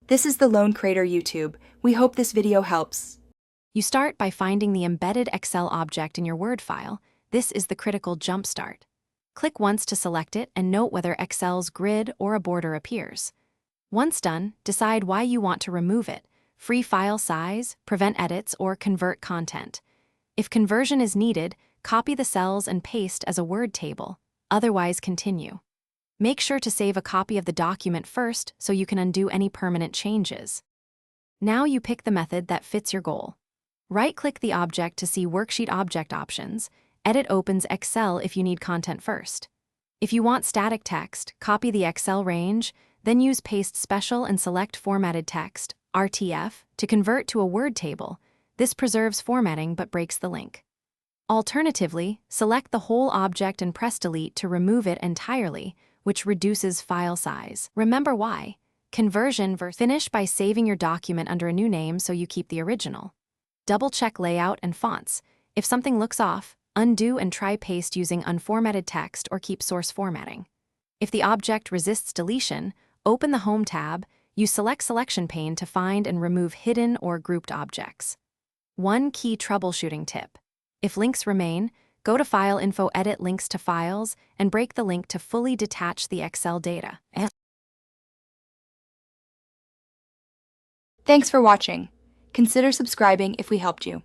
This is the Lone Crater YouTube. We hope this video helps. You start by finding the embedded Excel object in your Word file. This is the critical jumpstart. Click once to select it and note whether Excel's grid or a border appears. Once done, decide why you want to remove it: free file size, prevent edits, or convert content. If conversion is needed, copy the cells and paste as a Word table. Otherwise, continue. Make sure to save a copy of the document first so you can undo any permanent changes. Now you pick the method that fits your goal. Right-click the object to see Worksheet Object options. Edit opens Excel if you need content first. If you want static text, copy the Excel range, then use Paste Special and select Formatted Text, RTF, to convert to a Word table. This preserves formatting but breaks the link. Alternatively, select the whole object and press Delete to remove it entirely, which reduces file size. Remember why. Conversion versus finish by saving your document under a new name so you keep the original. Double-check layout and fonts. If something looks off, undo and try paste using unformatted text or keep source formatting. If the object resists deletion, open the Home tab, use Select Selection pane to find and remove hidden or grouped objects. One key troubleshooting tip. If links remain, go to File Info, Edit Links to Files, and break the link to fully detach the Excel data. Thanks for watching. Consider subscribing if we helped you.